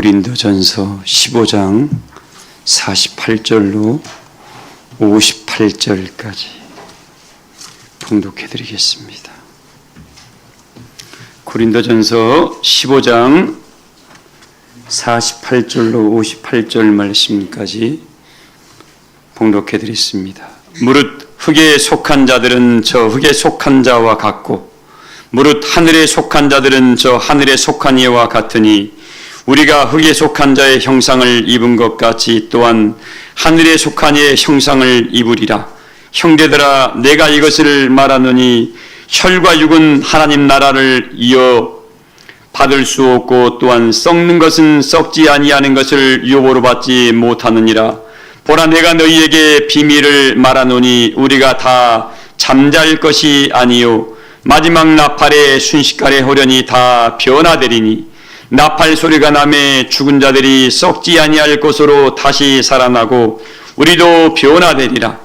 고린도전서 15장 48절로 58절까지 봉독해 드리겠습니다. 고린도전서 15장 48절로 58절 말씀까지 봉독해 드리겠습니다. 무릇 흙에 속한 자들은 저 흙에 속한 자와 같고 무릇 하늘에 속한 자들은 저 하늘에 속한 이와 같으니 우리가 흙에 속한 자의 형상을 입은 것 같이 또한 하늘에 속한 이의 형상을 입으리라. 형제들아, 내가 이것을 말하노니 혈과 육은 하나님 나라를 이어 받을 수 없고 또한 썩는 것은 썩지 아니하는 것을 유업으로 받지 못하느니라. 보라, 내가 너희에게 비밀을 말하노니 우리가 다 잠잘 것이 아니요 마지막 나팔에 순식간에 호련히 다 변화되리니 나팔 소리가 나매 죽은 자들이 썩지 아니할 것으로 다시 살아나고 우리도 변화되리라.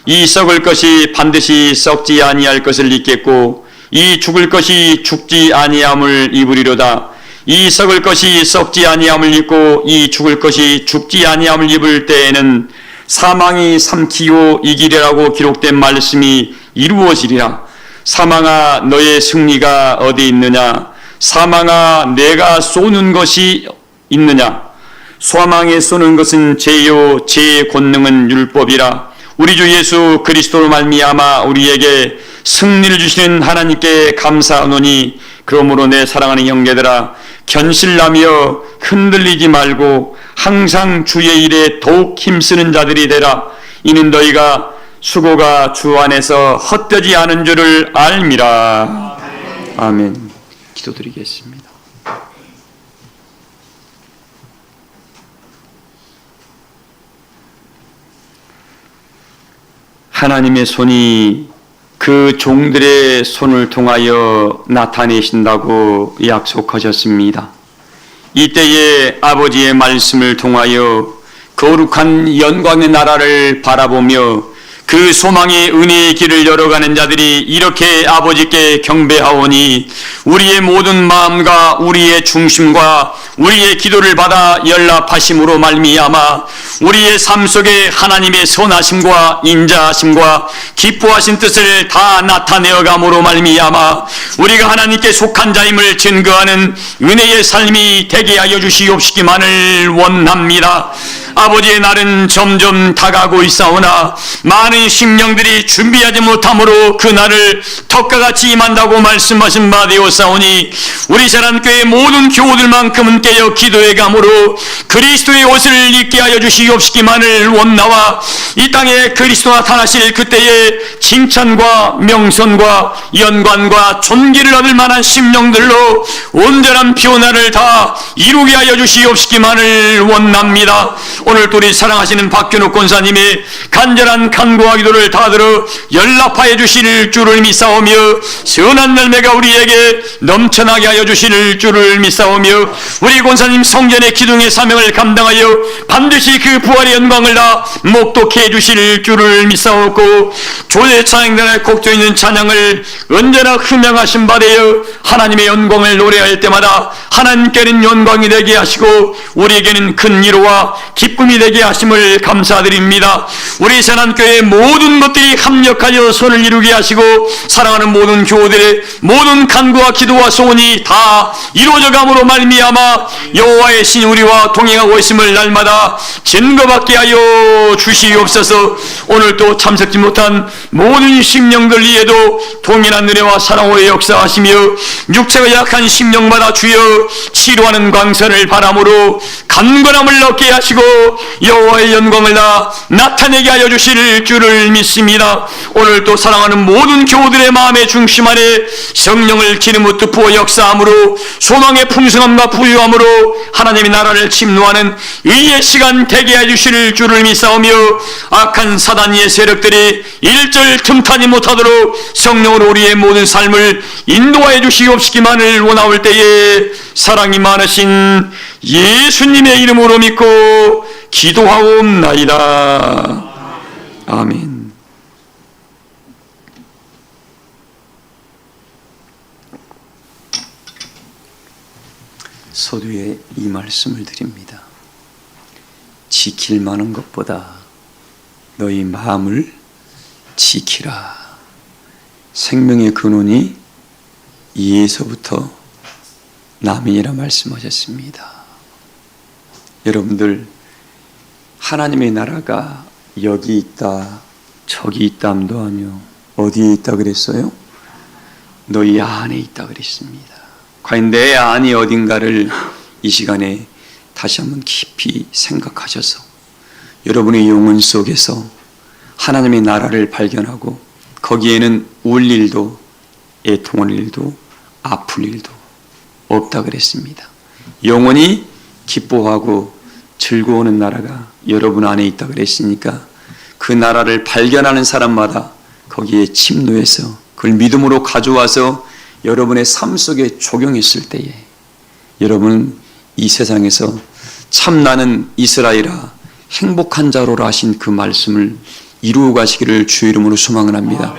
이 썩을 것이 반드시 썩지 아니할 것을 입겠고 이 죽을 것이 죽지 아니함을 입으리로다. 이 썩을 것이 썩지 아니함을 입고 이 죽을 것이 죽지 아니함을 입을 때에는 사망이 삼키고 이기리라고 기록된 말씀이 이루어지리라. 사망아, 너의 승리가 어디 있느냐? 사망아, 내가 쏘는 것이 있느냐? 사망에 쏘는 것은 죄요 죄의 권능은 율법이라. 우리 주 예수 그리스도로 말미암아 우리에게 승리를 주시는 하나님께 감사하노니 그러므로 내 사랑하는 형제들아, 견실하며 흔들리지 말고 항상 주의 일에 더욱 힘쓰는 자들이 되라. 이는 너희가 수고가 주 안에서 헛되지 않은 줄을 알미라. 아멘. 기도드리겠습니다. 하나님의 손이 그 종들의 손을 통하여 나타내신다고 약속하셨습니다. 이때에 아버지의 말씀을 통하여 거룩한 영광의 나라를 바라보며 그 소망의 은혜의 길을 열어가는 자들이 이렇게 아버지께 경배하오니 우리의 모든 마음과 우리의 중심과 우리의 기도를 받아 연락하심으로 말미암아 우리의 삶 속에 하나님의 선하심과 인자하심과 기뻐하신 뜻을 다 나타내어감으로 말미암아 우리가 하나님께 속한 자임을 증거하는 은혜의 삶이 되게 하여 주시옵시기만을 원합니다. 아버지의 날은 점점 다가오고 있사오나 많은 심령들이 준비하지 못함으로 그 날을 덕과 같이 임한다고 말씀하신 바 되었사오니 우리 사랑교회 모든 교우들만큼은 깨어 기도해 감으로 그리스도의 옷을 입게 하여 주시옵시기만을 원나와 이 땅에 그리스도 나타나실 그때에 칭찬과 명선과 연관과 존귀를 얻을 만한 심령들로 온전한 변화를 다 이루게 하여 주시옵시기만을 원납니다. 오늘 또 우리 사랑하시는 박균욱 권사님의 간절한 간구와 기도를 다 들어 연락하여 주실 줄을 믿사오며 선한 열매가 우리에게 넘쳐나게 하여 주실 줄을 믿사오며 우리 권사님 성전의 기둥의 사명을 감당하여 반드시 그 부활의 영광을 다 목독해 해 주실 줄을 믿사오고 조의 찬양단에 곡조 있는 찬양을 언제나 흠양하신 바 되어 하나님의 영광을 노래할 때마다 하나님께는 영광이 되게 하시고 우리에게는 큰 위로와 기쁨이 되게 하심을 감사드립니다. 우리 선한교회의 모든 것들이 합력하여 손을 이루게 하시고 사랑하는 모든 교우들의 모든 간구와 기도와 소원이 다 이루어져감으로 말미암아 여호와의 신이 우리와 동행하고 있음을 날마다 증거받게 하여 주시옵소서. 오늘 또 참석지 못한 모든 심령들 위에도 동일한 은혜와 사랑으로 역사하시며 육체가 약한 심령마다 주여 치료하는 광선을 바람으로 강건함을 얻게 하시고 여호와의 영광을 다 나타내게 하여 주실 줄을 믿습니다. 오늘 또 사랑하는 모든 교우들의 마음의 중심 안에 성령을 기름으로 부어 역사함으로 소망의 풍성함과 부유함으로 하나님의 나라를 침노하는 의의 시간 되게 해 주실 줄을 믿사오며 악한 사단의 세력들이 일절 틈타지 못하도록 성령으로 우리의 모든 삶을 인도하여 주시옵시기만을 원하올 때에 사랑이 많으신 예수님의 이름으로 믿고 기도하옵나이다. 아멘. 서두에 이 말씀을 드립니다. 지킬 만한 것보다 너희 마음을 지키라. 생명의 근원이 이에서부터 남이니라 말씀하셨습니다. 여러분들, 하나님의 나라가 여기 있다 저기 있다 함도 아니요, 어디에 있다 그랬어요? 너희 안에 있다 그랬습니다. 과연 내 안이 어딘가를 이 시간에 다시 한번 깊이 생각하셔서 여러분의 영혼 속에서 하나님의 나라를 발견하고 거기에는 울 일도 애통할 일도 아플 일도 없다 그랬습니다. 영원히 기뻐하고 즐거워하는 나라가 여러분 안에 있다 그랬으니까 그 나라를 발견하는 사람마다 거기에 침노해서 그걸 믿음으로 가져와서 여러분의 삶 속에 적용했을 때에 여러분은 이 세상에서 참 나는 이스라엘아 행복한 자로라 하신 그 말씀을 이루어 가시기를 주의 이름으로 소망을 합니다.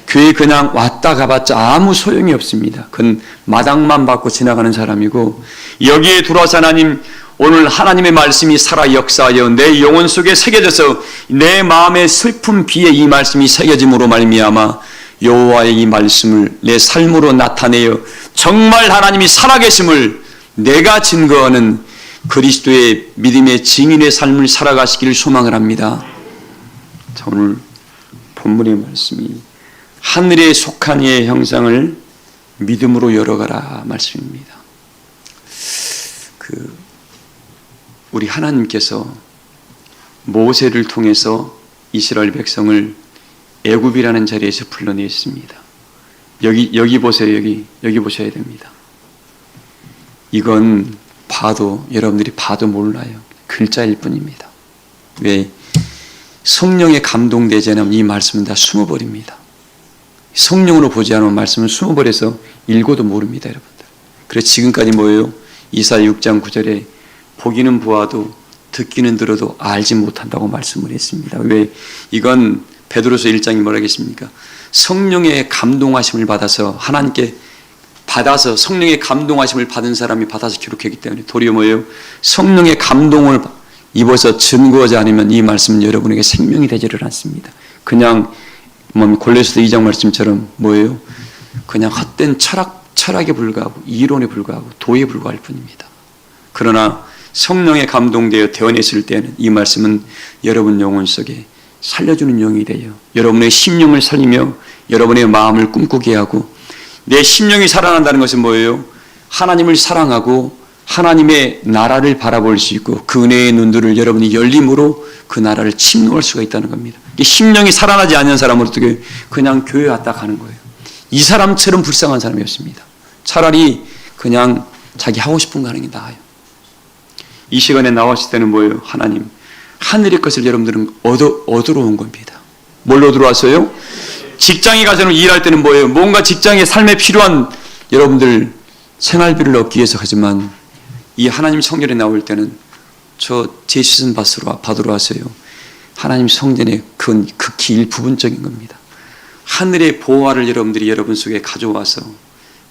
교회 그냥 왔다 가봤자 아무 소용이 없습니다. 그건 마당만 받고 지나가는 사람이고, 여기에 들어와서 하나님, 오늘 하나님의 말씀이 살아 역사하여 내 영혼 속에 새겨져서 내 마음의 슬픈 비에 이 말씀이 새겨짐으로 말미암아 여호와의 이 말씀을 내 삶으로 나타내어 정말 하나님이 살아계심을 내가 증거하는 그리스도의 믿음의 증인의 삶을 살아가시기를 소망을 합니다. 자, 오늘 본문의 말씀이 하늘에 속한 이의 형상을 믿음으로 열어가라 말씀입니다. 우리 하나님께서 모세를 통해서 이스라엘 백성을 애굽이라는 자리에서 불러냈습니다. 여기 보세요. 여기 보셔야 됩니다. 이건 여러분들이 봐도 몰라요. 글자일 뿐입니다. 왜? 성령에 감동되지 않으면 이 말씀은 다 숨어버립니다. 성령으로 보지 않으면 말씀은 숨어버려서 읽어도 모릅니다, 여러분들. 그래서 지금까지 뭐예요? 이사야 6장 9절에 보기는 보아도 듣기는 들어도 알지 못한다고 말씀을 했습니다. 왜? 이건 베드로서 1장이 뭐라 하겠습니까? 성령의 감동하심을 받아서 하나님께 받아서 성령의 감동하심을 받은 사람이 받아서 기록했기 때문에 도리어 뭐예요? 성령의 감동을 입어서 증거하지 않으면 이 말씀은 여러분에게 생명이 되지를 않습니다. 그냥 골로새서 2장 말씀처럼 뭐예요? 그냥 헛된 철학에 불과하고 이론에 불과하고 도에 불과할 뿐입니다. 그러나 성령에 감동되어 대언했을 때는 이 말씀은 여러분 영혼 속에 살려주는 영이 되어 여러분의 심령을 살리며 여러분의 마음을 꿈꾸게 하고, 내 심령이 살아난다는 것은 뭐예요? 하나님을 사랑하고 하나님의 나라를 바라볼 수 있고 그 은혜의 눈들을 여러분이 열림으로 그 나라를 침노할 수가 있다는 겁니다. 심령이 살아나지 않는 사람은 어떻게 그냥 교회 왔다 가는 거예요. 이 사람처럼 불쌍한 사람이었습니다. 차라리 그냥 자기 하고 싶은 거 하는 게 나아요. 이 시간에 나왔을 때는 뭐예요? 하나님, 하늘의 것을 여러분들은 얻으러 온 겁니다. 뭘로 들어왔어요? 직장에 가서는 일할 때는 뭐예요? 뭔가 직장의 삶에 필요한 여러분들 생활비를 얻기 위해서 하지만 이 하나님 성전에 나올 때는 저 제시슨 받으러 왔어요. 하나님 성전의 극히 일부분적인 겁니다. 하늘의 보화를 여러분들이 여러분 속에 가져와서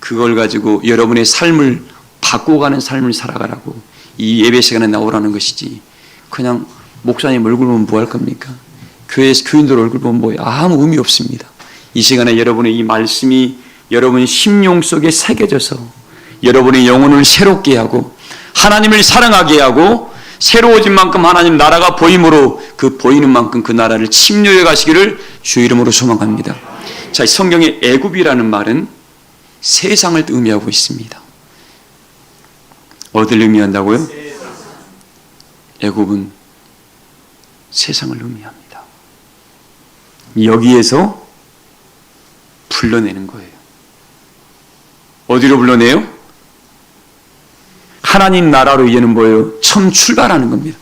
그걸 가지고 여러분의 삶을 바꿔가는 삶을 살아가라고 이 예배 시간에 나오라는 것이지, 그냥 목사님 얼굴 보면 뭐 할 겁니까? 교회에서 교인들 얼굴 보면 뭐예요? 아무 의미 없습니다. 이 시간에 여러분의 이 말씀이 여러분 심령 속에 새겨져서 여러분의 영혼을 새롭게 하고 하나님을 사랑하게 하고 새로워진 만큼 하나님 나라가 보임으로 그 보이는 만큼 그 나라를 침노해 가시기를 주의 이름으로 소망합니다. 자, 성경의 애굽이라는 말은 세상을 의미하고 있습니다. 어디를 의미한다고요? 애굽은 세상을 의미합니다. 여기에서 불러내는 거예요. 어디로 불러내요? 하나님 나라로 이제는 뭐예요? 처음 출발하는 겁니다.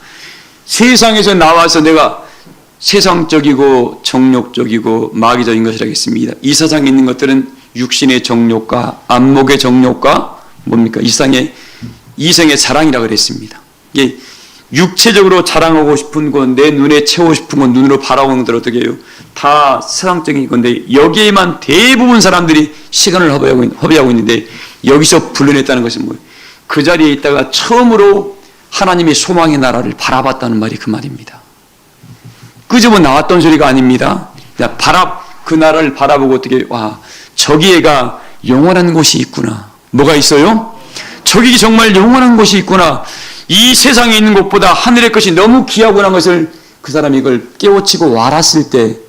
세상에서 나와서 내가 세상적이고 정욕적이고 마귀적인 것을 하겠습니다. 이 세상에 있는 것들은 육신의 정욕과 안목의 정욕과 뭡니까? 이성의 자랑이라고 그랬습니다. 이게 육체적으로 자랑하고 싶은 건, 내 눈에 채우고 싶은 건 눈으로 바라보는 것들 어떻게 해요? 다 세상적인 건데 여기에만 대부분 사람들이 시간을 허비하고 있는데 여기서 불러냈다는 것은 뭐예요? 그 자리에 있다가 처음으로 하나님의 소망의 나라를 바라봤다는 말이 그 말입니다. 끄집어 나왔던 소리가 아닙니다. 그 나라를 바라보고 어떻게, 와, 저기에가 영원한 곳이 있구나. 뭐가 있어요? 저기 정말 영원한 곳이 있구나. 이 세상에 있는 것보다 하늘의 것이 너무 귀하구나 하는 것을 그 사람이 이걸 깨우치고 알았을 때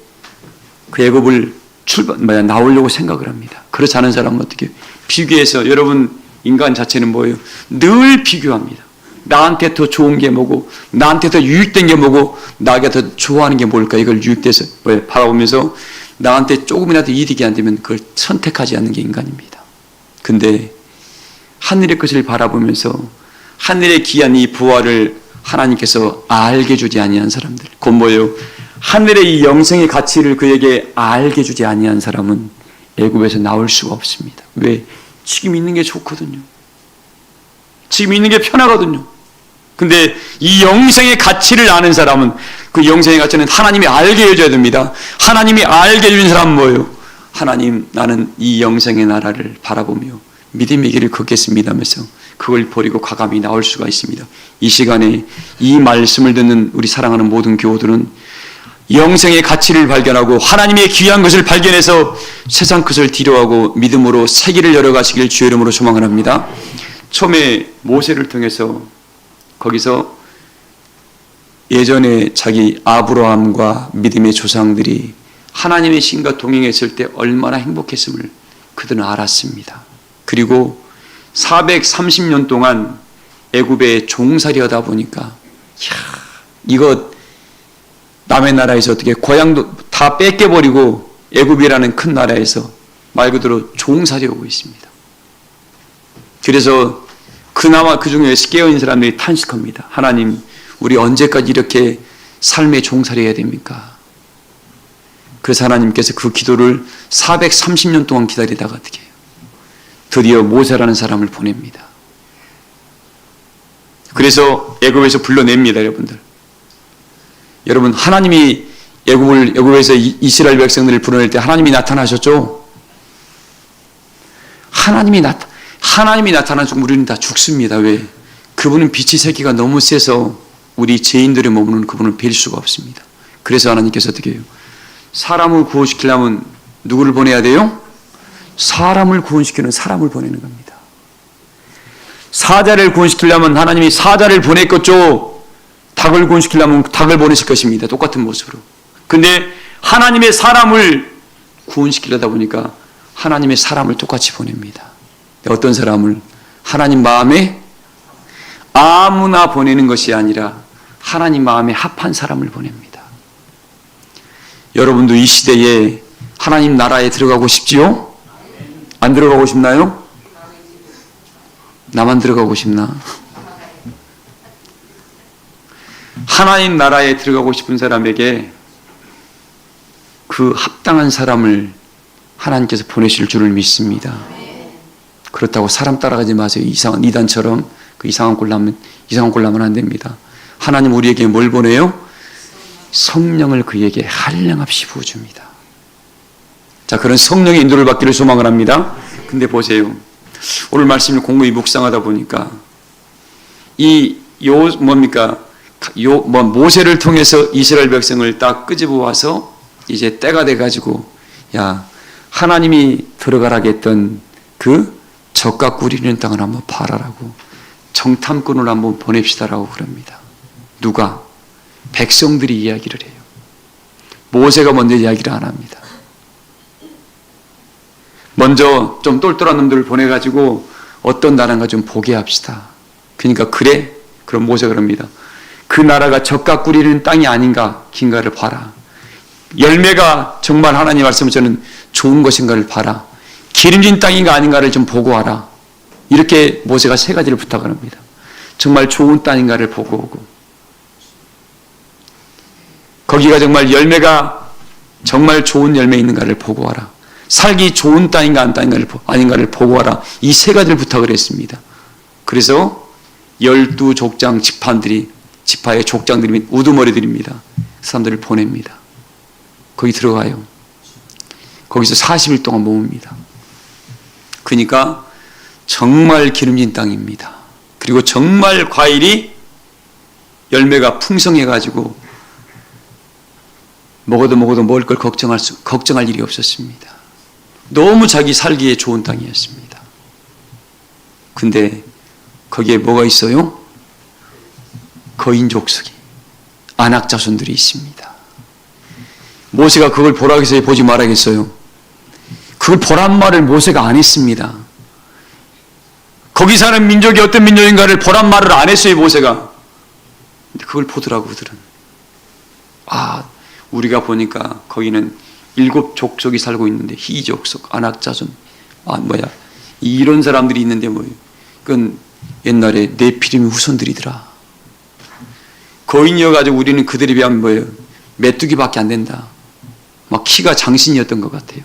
그 애굽을 나오려고 생각을 합니다. 그렇지 않은 사람은 어떻게 비교해서, 여러분 인간 자체는 뭐예요? 늘 비교합니다. 나한테 더 좋은 게 뭐고, 나한테 더 유익된 게 뭐고, 나에게 더 좋아하는 게 뭘까, 이걸 유익돼서 바라보면서 나한테 조금이라도 이득이 안 되면 그걸 선택하지 않는 게 인간입니다. 근데 하늘의 것을 바라보면서 하늘의 귀한 이 부활을 하나님께서 알게 주지 아니한 사람들, 곧 뭐예요? 하늘의 이 영생의 가치를 그에게 알게 주지 아니한 사람은 애굽에서 나올 수가 없습니다. 왜? 지금 있는 게 좋거든요. 지금 있는 게 편하거든요. 근데 이 영생의 가치를 아는 사람은, 그 영생의 가치는 하나님이 알게 해줘야 됩니다. 하나님이 알게 해준 사람은 뭐예요? 하나님, 나는 이 영생의 나라를 바라보며 믿음의 길을 걷겠습니다 하면서 그걸 버리고 과감히 나올 수가 있습니다. 이 시간에 이 말씀을 듣는 우리 사랑하는 모든 교우들은 영생의 가치를 발견하고 하나님의 귀한 것을 발견해서 세상 것을 뒤로하고 믿음으로 새 길을 열어가시길 주의 이름으로 소망을 합니다. 처음에 모세를 통해서 거기서 예전에 자기 아브라함과 믿음의 조상들이 하나님의 신과 동행했을 때 얼마나 행복했음을 그들은 알았습니다. 그리고 430년 동안 애굽에 종살이 하다 보니까 이거 남의 나라에서 어떻게 고향도 다 뺏겨버리고 애굽이라는 큰 나라에서 말 그대로 종살이 오고 있습니다. 그래서 그나마 그 중에서 깨어있는 사람들이 탄식합니다. 하나님, 우리 언제까지 이렇게 삶의 종살이 해야 됩니까? 그래서 하나님께서 그 기도를 430년 동안 기다리다가 어떻게 해요? 드디어 모세라는 사람을 보냅니다. 그래서 애굽에서 불러냅니다, 여러분들. 여러분, 하나님이 애굽에서 이스라엘 백성들을 불러낼 때 하나님이 나타나셨죠? 하나님이 나타난 순간 우리는 다 죽습니다. 왜? 그분은 빛의 세기가 너무 세서 우리 죄인들의 몸은 그분을 뵐 수가 없습니다. 그래서 하나님께서 어떻게 해요? 사람을 구원시키려면 누구를 보내야 돼요? 사람을 구원시키는 사람을 보내는 겁니다. 사자를 구원시키려면 하나님이 사자를 보냈겠죠. 닭을 구원시키려면 닭을 보내실 것입니다. 똑같은 모습으로. 근데 하나님의 사람을 구원시키려다 보니까 하나님의 사람을 똑같이 보냅니다. 어떤 사람을? 하나님 마음에 아무나 보내는 것이 아니라 하나님 마음에 합한 사람을 보냅니다. 여러분도 이 시대에 하나님 나라에 들어가고 싶지요? 안 들어가고 싶나요? 나만 들어가고 싶나? 하나님 나라에 들어가고 싶은 사람에게 그 합당한 사람을 하나님께서 보내실 줄을 믿습니다. 그렇다고 사람 따라가지 마세요. 이상한 이단처럼 그 이상한 꼴 나면 안 됩니다. 하나님 우리에게 뭘 보내요? 성령을 그에게 한량없이 부어줍니다. 자, 그런 성령의 인도를 받기를 소망을 합니다. 근데 보세요. 오늘 말씀을 공부히 묵상하다 보니까 모세를 통해서 이스라엘 백성을 딱 끄집어 와서 이제 때가 돼가지고, 야, 하나님이 들어가라고 했던 그 젖과 꿀이 있는 땅을 한번 팔아라고, 정탐꾼을 한번 보냅시다라고 그럽니다. 누가? 백성들이 이야기를 해요. 모세가 먼저 이야기를 안 합니다. 먼저 좀 똘똘한 놈들을 보내가지고 어떤 나라인가 좀 보게 합시다. 그러니까 그래? 그럼 모세가 그럽니다. 그 나라가 젖과 꿀이 있는 땅이 아닌가, 긴가를 봐라. 열매가 정말 하나님 말씀처럼 좋은 것인가를 봐라. 기름진 땅인가 아닌가를 좀 보고 와라. 이렇게 모세가 세 가지를 부탁을 합니다. 정말 좋은 땅인가를 보고 오고, 거기가 정말 열매가 정말 좋은 열매 있는가를 보고 와라. 살기 좋은 땅인가 아닌가를 보고 와라. 이 세 가지를 부탁을 했습니다. 그래서 12족장 지파의 족장들이 우두머리들입니다. 그 사람들을 보냅니다. 거기 들어가요. 거기서 40일 동안 모읍니다. 그러니까 정말 기름진 땅입니다. 그리고 정말 과일이 열매가 풍성해가지고 먹어도 먹을 걸 걱정할 일이 없었습니다. 너무 자기 살기에 좋은 땅이었습니다. 근데 거기에 뭐가 있어요? 거인 족속이, 아낙 자손들이 있습니다. 모세가 그걸 보라고 해서 보지 말아야겠어요? 그걸 보란 말을 모세가 안 했습니다. 거기 사는 민족이 어떤 민족인가를 보란 말을 안 했어요, 모세가. 근데 그걸 보더라고, 그들은. 우리가 보니까 거기는 7 족속이 살고 있는데, 히 족속, 아낙 자손, 이런 사람들이 있는데 그건 옛날에 네피림 후손들이더라. 거인이어가지고 우리는 그들에 비하면 메뚜기밖에 안 된다. 막 키가 장신이었던 것 같아요.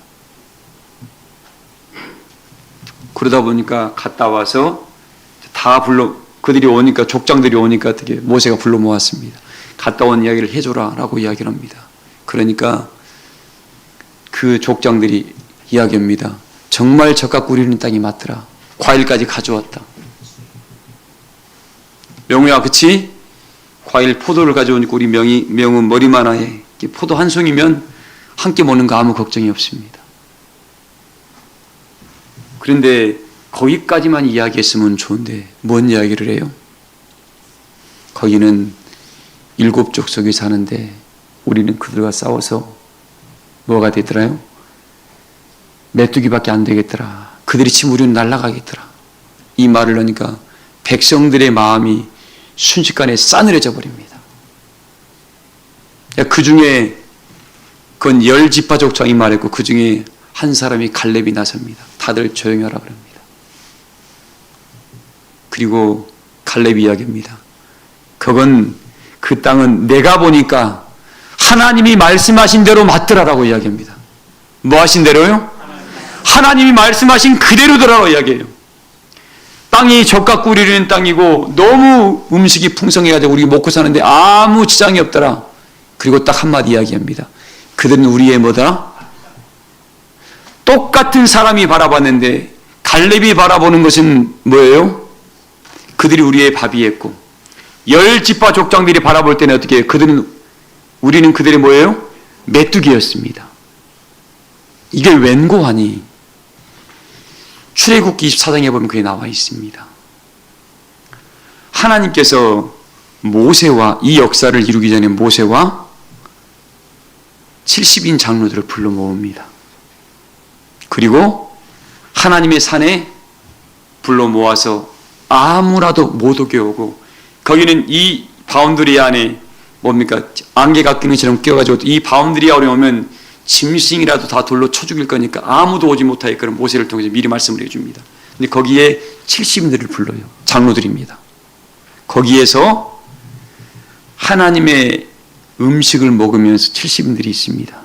그러다 보니까 갔다 와서 그들이 오니까, 족장들이 오니까 어떻게 모세가 불러 모았습니다. 갔다 온 이야기를 해줘라 라고 이야기를 합니다. 그러니까 그 족장들이 이야기합니다. 정말 젖과 꿀이 흐르는 땅이 맞더라. 과일까지 가져왔다. 명우야, 그치? 과일 포도를 가져오니까 우리 명우 머리만 해. 포도 한 송이면 한 끼 먹는 거 아무 걱정이 없습니다. 그런데 거기까지만 이야기했으면 좋은데 뭔 이야기를 해요? 거기는 7 족속이 사는데 우리는 그들과 싸워서 뭐가 되더라요? 메뚜기밖에 안 되겠더라. 그들이 치면 우리는 날아가겠더라. 이 말을 하니까 백성들의 마음이 순식간에 싸늘해져 버립니다. 그 중에 그건 10지파 족장이 말했고 그 중에 한 사람이 갈렙이 나섭니다. 다들 조용히 하라 그럽니다. 그리고 갈렙이 이야기합니다. 그 땅은 내가 보니까 하나님이 말씀하신 대로 맞더라라고 이야기합니다. 뭐 하신 대로요? 하나님이 말씀하신 그대로더라고 이야기해요. 땅이 젖과 꿀이 흐르는 땅이고 너무 음식이 풍성해가지고 우리 먹고 사는데 아무 지장이 없더라. 그리고 딱 한마디 이야기합니다. 그들은 우리의 뭐다? 똑같은 사람이 바라봤는데 갈렙이 바라보는 것은 뭐예요? 그들이 우리의 밥이었고 10지파 족장들이 바라볼 때는 어떻게 해요? 우리는 그들의 뭐예요? 메뚜기였습니다. 이게 웬고하니? 출애굽기 24장에 보면 그게 나와 있습니다. 하나님께서 모세와 이 역사를 이루기 전에 모세와 70인 장로들을 불러 모읍니다. 그리고 하나님의 산에 불러 모아서 아무라도 못 오게 오고 거기는 이 바운드리 안에 뭡니까? 안개가 끼는 것처럼 끼어가지고 이 바운드리 안에 오면 짐승이라도 다 돌로 쳐 죽일 거니까 아무도 오지 못하게끔 모세를 통해서 미리 말씀을 해줍니다. 근데 거기에 70인들을 불러요. 장로들입니다. 거기에서 하나님의 음식을 먹으면서 70인들이 있습니다.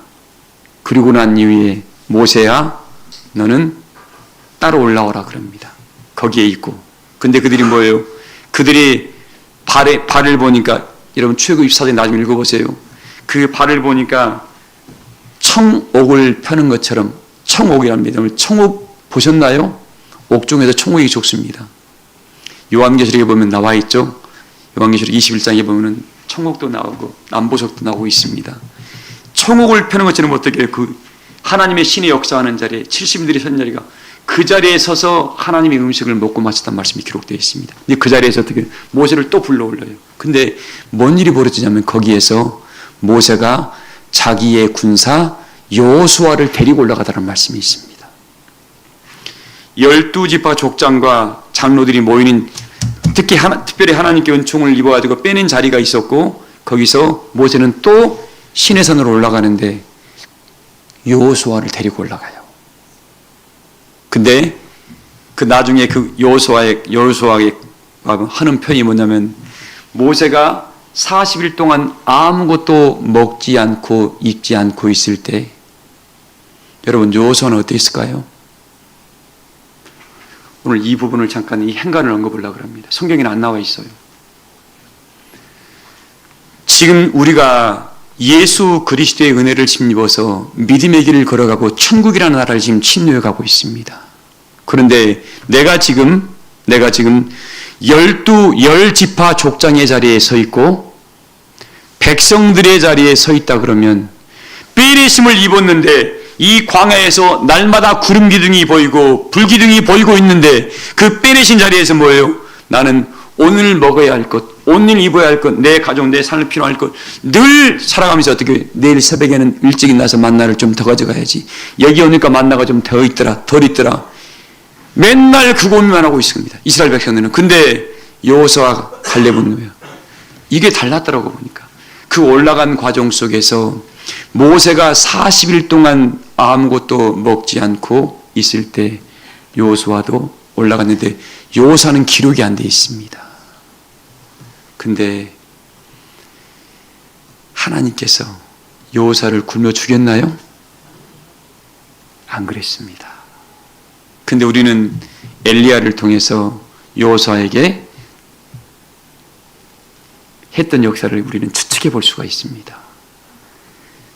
그리고 난 이후에 모세야 너는 따로 올라오라 그럽니다. 거기에 있고. 근데 그들이 뭐예요? 그들이 발을 보니까 여러분 출애굽 24장 나중에 읽어보세요. 그 발을 보니까 청옥을 펴는 것처럼 청옥이랍니다. 청옥 보셨나요? 옥중에서 청옥이 좋습니다. 요한계시록에 보면 나와 있죠. 요한계시록 21장에 보면 청옥도 나오고 남보석도 나오고 있습니다. 청옥을 펴는 것처럼 어떻게 그 하나님의 신의 역사하는 자리에 70인들이 선 자리가 그 자리에 서서 하나님의 음식을 먹고 마셨다는 말씀이 기록되어 있습니다. 근데 그 자리에서 어떻게 모세를 또 불러 올려요. 근데 뭔 일이 벌어지냐면 거기에서 모세가 자기의 군사 여호수아를 데리고 올라가다는 말씀이 있습니다. 12지파 족장과 장로들이 모이는 특별히 하나님께 은총을 입어가지고 빼낸 자리가 있었고 거기서 모세는 또 신의 산으로 올라가는데 여호수아를 데리고 올라가요. 근데 그 나중에 그 여호수아의 하는 편이 뭐냐면 모세가 40일 동안 아무것도 먹지 않고 입지 않고 있을 때 여러분 여호수아는 어땠을까요? 오늘 이 부분을 잠깐 이 행간을 언급하려고 합니다. 성경에는 안 나와 있어요. 지금 우리가 예수 그리스도의 은혜를 힘입어서 믿음의 길을 걸어가고 천국이라는 나라를 지금 침노해가고 있습니다. 그런데 내가 지금 열 지파 족장의 자리에 서 있고 백성들의 자리에 서 있다 그러면 빼내심을 입었는데 이 광야에서 날마다 구름 기둥이 보이고 불 기둥이 보이고 있는데 그 빼내신 자리에서 뭐예요? 나는 오늘 먹어야 할 것, 오늘 입어야 할 것, 내 가족, 내 삶을 필요할 것 늘 살아가면서 어떻게 내일 새벽에는 일찍 일어나서 만나를 좀 더 가져가야지. 여기 오니까 만나가 좀 더 있더라, 덜 있더라. 맨날 그 고민만 하고 있습니다. 이스라엘 백성들은. 근데 여호수아와 갈렙은 왜요? 이게 달랐더라고 보니까. 그 올라간 과정 속에서 모세가 40일 동안 아무것도 먹지 않고 있을 때 여호수아도 올라갔는데 여호수아는 기록이 안 돼 있습니다. 근데 하나님께서 여호수아를 굶어 죽였나요? 안 그랬습니다. 근데 우리는 엘리야를 통해서 여호수아에게 했던 역사를 우리는 추측해 볼 수가 있습니다.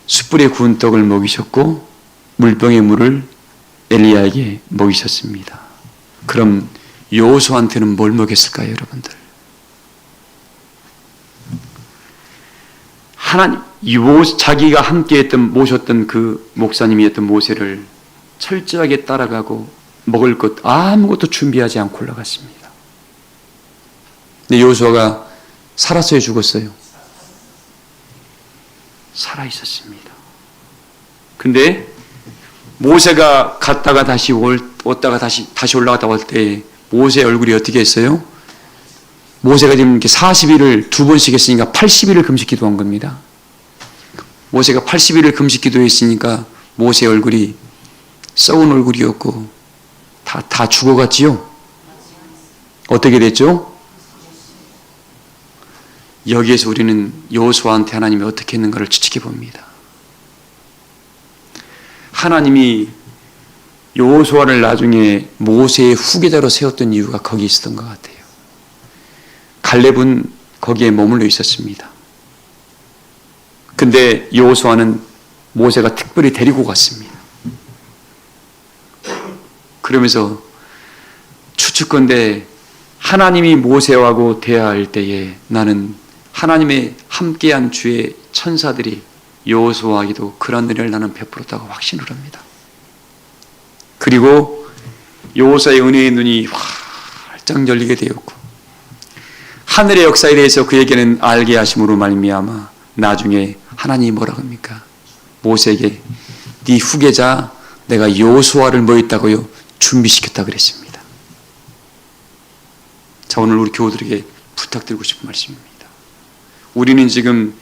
숯불에 구운 떡을 먹이셨고 물병의 물을 엘리야에게 먹이셨습니다. 그럼 여호수아한테는 뭘 먹였을까요, 여러분들? 하나님, 자기가 함께했던 모셨던 그 목사님이었던 모세를 철저하게 따라가고 먹을 것 아무것도 준비하지 않고 올라갔습니다. 근데 여호수아가 살았어요, 죽었어요? 살아 있었습니다. 근데 모세가 갔다가 다시 왔다가 다시 올라갔다 올 때 모세의 얼굴이 어떻게 했어요? 모세가 지금 이렇게 40일을 두 번씩 했으니까 80일을 금식 기도한 겁니다. 모세가 80일을 금식 기도했으니까 모세의 얼굴이 썩은 얼굴이었고 다 죽어갔지요? 어떻게 됐죠? 여기에서 우리는 여호수아한테 하나님이 어떻게 했는가를 추측해 봅니다. 하나님이 여호수아를 나중에 모세의 후계자로 세웠던 이유가 거기 있었던 것 같아요. 갈렙은 거기에 머물러 있었습니다. 근데 여호수아는 모세가 특별히 데리고 갔습니다. 그러면서 추측건대 하나님이 모세하고 대화할 때에 나는 하나님의 함께한 주의 천사들이 여호수아에게도 그런 은혜를 나는 베풀었다고 확신을 합니다. 그리고 여호수아의 은혜의 눈이 활짝 열리게 되었고 하늘의 역사에 대해서 그에게는 알게 하심으로 말미암아 나중에 하나님이 뭐라고 합니까? 모세에게 네 후계자 내가 여호수아를 뭐 했다고요? 준비시켰다 그랬습니다. 자, 오늘 우리 교우들에게 부탁드리고 싶은 말씀입니다. 우리는 지금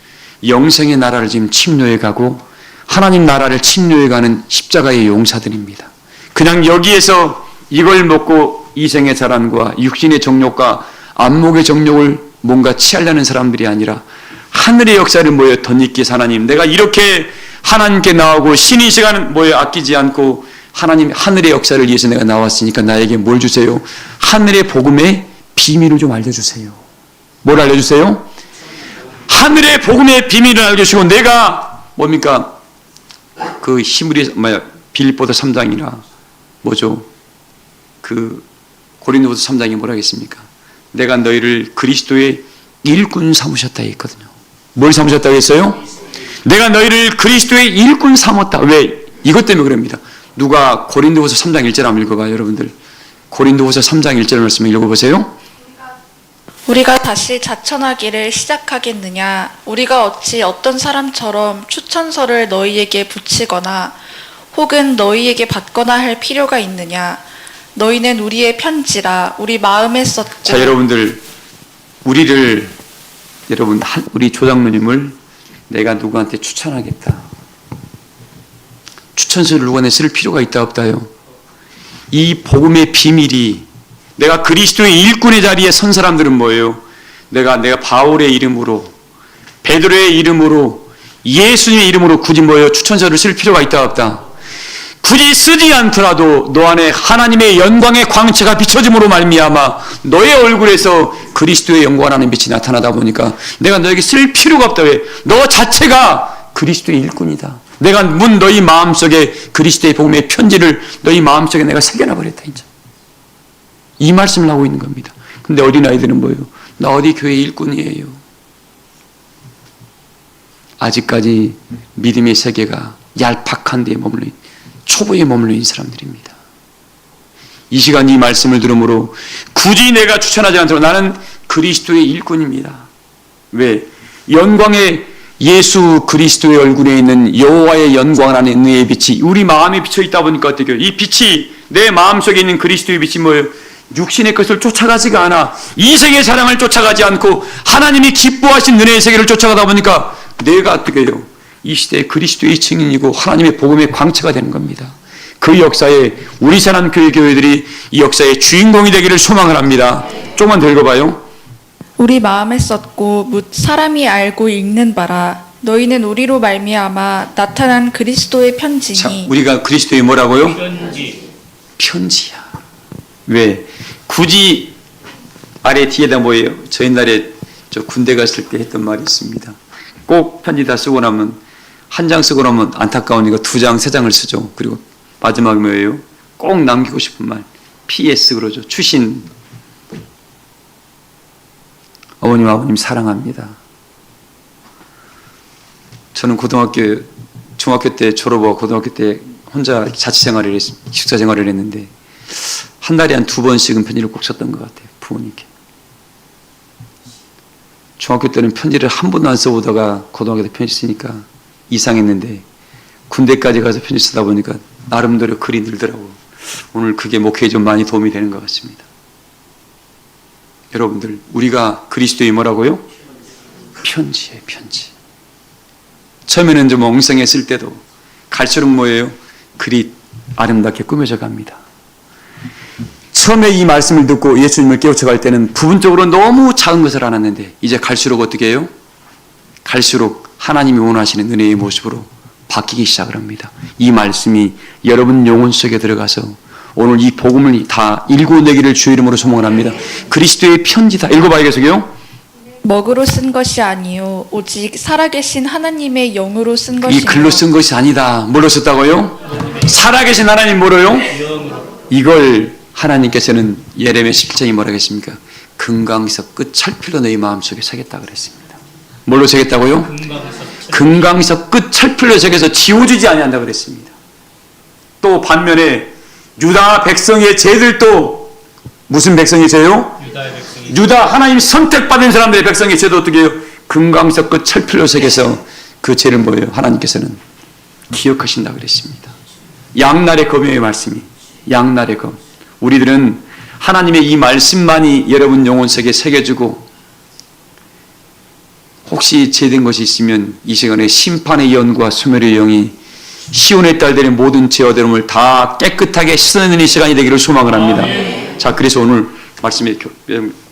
영생의 나라를 지금 침노해 가고 하나님 나라를 침노해 가는 십자가의 용사들입니다. 그냥 여기에서 이걸 먹고 이생의 자랑과 육신의 정욕과 안목의 정욕을 뭔가 취하려는 사람들이 아니라 하늘의 역사를 모여 덧입기 하나님, 내가 이렇게 하나님께 나오고 신의 시간을 모여 아끼지 않고 하나님 하늘의 역사를 위해서 내가 나왔으니까 나에게 뭘 주세요? 하늘의 복음의 비밀을 좀 알려주세요. 뭘 알려주세요? 하늘의 복음의 비밀을 알려주시고 내가 뭡니까? 그 히브리 빌립보서 3장이나 뭐죠? 그 고린도서 3장이 뭐라 했습니까? 내가 너희를 그리스도의 일꾼 삼으셨다 했거든요. 뭘 삼으셨다고 했어요? 내가 너희를 그리스도의 일꾼 삼았다. 왜? 이것 때문에 그럽니다. 누가 고린도후서 3장 1절 한번 읽어봐요, 여러분들. 고린도후서 3장 1절 말씀 읽어보세요. 우리가 다시 자천하기를 시작하겠느냐? 우리가 어찌 어떤 사람처럼 추천서를 너희에게 붙이거나 혹은 너희에게 받거나 할 필요가 있느냐? 너희는 우리의 편지라 우리 마음에 썼고. 자, 여러분들, 우리 조장로님을 내가 누구한테 추천하겠다. 추천서를 누구한테 쓸 필요가 있다 없다요? 이 복음의 비밀이 내가 그리스도의 일꾼의 자리에 선 사람들은 뭐예요? 내가 바울의 이름으로, 베드로의 이름으로, 예수님의 이름으로 굳이 뭐예요? 추천서를 쓸 필요가 있다 없다? 굳이 쓰지 않더라도 너 안에 하나님의 영광의 광채가 비춰짐으로 말미암아 너의 얼굴에서 그리스도의 영광하는 빛이 나타나다 보니까 내가 너에게 쓸 필요가 없다. 왜? 너 자체가 그리스도의 일꾼이다. 내가 너희 마음속에 그리스도의 복음의 편지를 너희 마음속에 내가 새겨놔버렸다. 이제 이 말씀을 하고 있는 겁니다. 근데 어린아이들은 뭐예요? 나 어디 교회 일꾼이에요. 아직까지 믿음의 세계가 얄팍한 데에 머물러 초보에 머물러 있는 사람들입니다. 이 시간 이 말씀을 들으므로 굳이 내가 추천하지 않도록 나는 그리스도의 일꾼입니다. 왜? 영광의 예수 그리스도의 얼굴에 있는 여호와의 영광 안에 있는 의 빛이 우리 마음에 비쳐 있다 보니까 어떻게 해요? 이 빛이 내 마음속에 있는 그리스도의 빛이 뭐예요? 육신의 것을 쫓아가지가 않아. 이 세계의 사랑을 쫓아가지 않고 하나님이 기뻐하신 은혜의 세계를 쫓아가다 보니까 내가 어떻게 해요? 이 시대의 그리스도의 증인이고 하나님의 복음의 광채가 되는 겁니다. 그 역사에 우리 사랑교회 교회들이 이 역사의 주인공이 되기를 소망을 합니다. 조금만 더 읽어봐요. 우리 마음에 썼고 묻 사람이 알고 읽는 바라. 너희는 우리로 말미암아 나타난 그리스도의 편지니. 자, 우리가 그리스도의 뭐라고요? 편지. 편지야. 왜? 굳이 아래 뒤에다 뭐예요? 저 옛날에 저 군대 갔을 때 했던 말이 있습니다. 꼭 편지 다 쓰고 나면 한 장 쓰고 나면 안타까우니까 2장, 3장을 쓰죠. 그리고 마지막에 뭐예요? 꼭 남기고 싶은 말. PS 그러죠. 추신. 어머님, 아버님 사랑합니다. 저는 중학교 때 졸업하고 고등학교 때 혼자 자취생활을 했습니다. 식사 생활을 했는데 한 달에 한 2번씩은 편지를 꼭 썼던 것 같아요. 부모님께. 중학교 때는 편지를 한 번도 안 써보다가 고등학교 때 편지 쓰니까 이상했는데 군대까지 가서 편지 쓰다 보니까 나름대로 글이 늘더라고요. 오늘 그게 목회에 좀 많이 도움이 되는 것 같습니다. 여러분들, 우리가 그리스도의 뭐라고요? 편지예요, 편지. 처음에는 좀 엉성했을 때도 갈수록 뭐예요? 글이 아름답게 꾸며져 갑니다. 처음에 이 말씀을 듣고 예수님을 깨우쳐갈 때는 부분적으로 너무 작은 것을 알았는데 이제 갈수록 어떻게 해요? 갈수록 하나님이 원하시는 은혜의 모습으로 바뀌기 시작을 합니다. 이 말씀이 여러분 영혼 속에 들어가서 오늘 이 복음을 다 읽어내기를 주의 이름으로 소망을 합니다. 그리스도의 편지다. 읽어봐요, 계속요. 먹으로 쓴 것이 아니요 오직 살아계신 하나님의 영으로 쓴 이 것이요. 글로 쓴 것이 아니다. 뭘로 썼다고요? 살아계신 하나님 뭐로요? 이걸 하나님께서는 예레미야 17장이 뭐라고 했습니까? 금강석 끝 찰필로 너희 마음속에 새겼다 그랬습니다. 뭘로 새겼다고요? 금강석 끝 찰필로 새겨서 지워지지 아니한다 그랬습니다. 또 반면에 유다 백성의 죄들도 무슨 백성의 죄요? 유다의 백성이. 유다 하나님 선택받은 사람들의 백성의 죄도 어떻게 해요? 금강석 끝 찰필로 새겨서 그 죄를 뭐예요? 하나님께서는 기억하신다 그랬습니다. 양날의 검의 말씀이 양날의 검. 우리들은 하나님의 이 말씀만이 여러분 영혼 속에 새겨지고 혹시 죄된 것이 있으면 이 시간에 심판의 영과 소멸의 영이 시온의 딸들의 모든 죄와 더러움을 다 깨끗하게 씻어내는 이 시간이 되기를 소망을 합니다. 자, 그래서 오늘 말씀의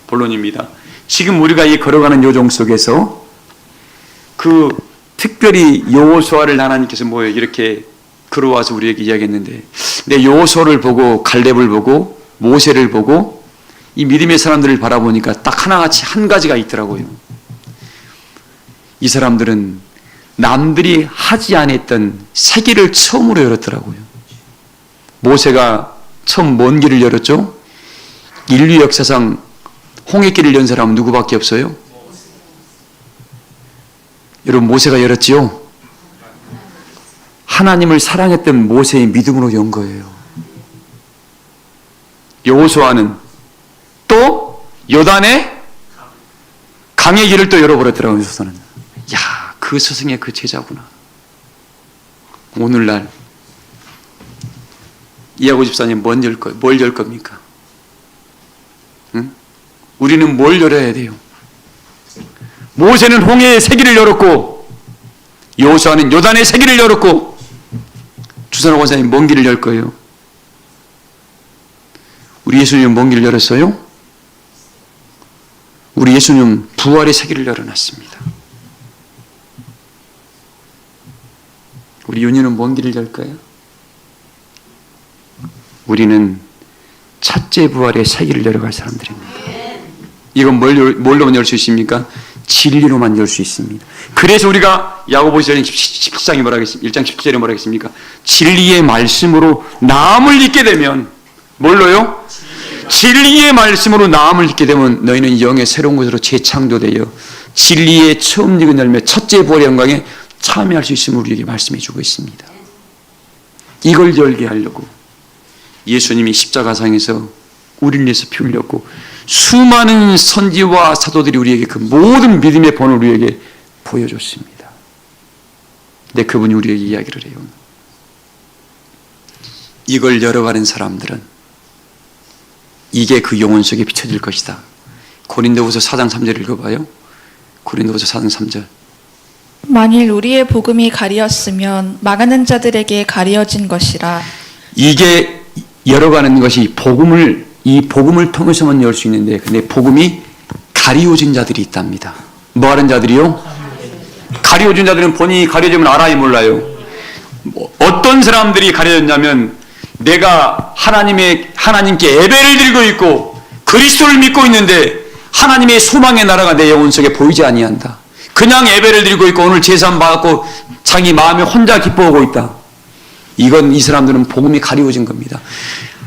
본론입니다. 지금 우리가 이 걸어가는 요정 속에서 그 특별히 여호수아를 하나님께서 뭐예요? 이렇게 걸어와서 우리에게 이야기했는데 내 여호수아를 보고 갈렙을 보고 모세를 보고 이 믿음의 사람들을 바라보니까 딱 하나같이 한 가지가 있더라고요. 이 사람들은 남들이 하지 않았던 새 길을 처음으로 열었더라고요. 모세가 처음 뭔 길을 열었죠? 인류 역사상 홍해길을 연 사람은 누구밖에 없어요? 여러분, 모세가 열었지요? 하나님을 사랑했던 모세의 믿음으로 연 거예요. 여호수아는 또 요단의 강의 길을 또 열어버렸더라고요. 여호수아는. 야, 그 스승의 그 제자구나. 오늘날 이하고 집사님 뭘 열 겁니까? 응? 우리는 뭘 열어야 돼요? 모세는 홍해의 세기를 열었고 여호수아는 요단의 세기를 열었고 주선호 권사님 뭔 길을 열 거예요? 우리 예수님은 뭔 길을 열었어요? 우리 예수님은 부활의 세기를 열어놨습니다. 우리 윤희는 뭔 길을 열까요? 우리는 첫째 부활의 세기를 열어갈 사람들입니다. 이건 뭘로만 열 수 있습니까? 진리로만 열 수 있습니다. 그래서 우리가 야고보서 17장이 뭐라 하겠습니까? 1장 17절에 뭐라 하겠습니까? 진리의 말씀으로 남을 잇게 되면 뭘로요? 진리의 말씀으로 나음을 잊게 되면 너희는 영의 새로운 것으로 재창조되어 진리의 처음 익은 열매 첫째 부활의 영광에 참여할 수 있음을 우리에게 말씀해 주고 있습니다. 이걸 열게 하려고 예수님이 십자가상에서 우리를 위해서 피 흘렸고 수많은 선지와 사도들이 우리에게 그 모든 믿음의 본을 우리에게 보여줬습니다. 근데 그분이 우리에게 이야기를 해요. 이걸 열어가는 사람들은 이게 그 영혼 속에 비춰질 것이다. 고린도후서 4장 3절 읽어봐요. 고린도후서 4장 3절. 만일 우리의 복음이 가리었으면 망하는 자들에게 가리어진 것이라. 이게 열어가는 것이 이 복음을 통해서만 열 수 있는데, 근데 복음이 가리워진 자들이 있답니다. 뭐 하는 자들이요? 가리워진 자들은 본인이 가려지면 알아야 몰라요. 어떤 사람들이 가려졌냐면 내가 하나님께 예배를 드리고 있고 그리스도를 믿고 있는데 하나님의 소망의 나라가 내 영혼 속에 보이지 아니한다. 그냥 예배를 드리고 있고 오늘 제사만 받고 자기 마음에 혼자 기뻐하고 있다. 이건 이 사람들은 복음이 가리워진 겁니다.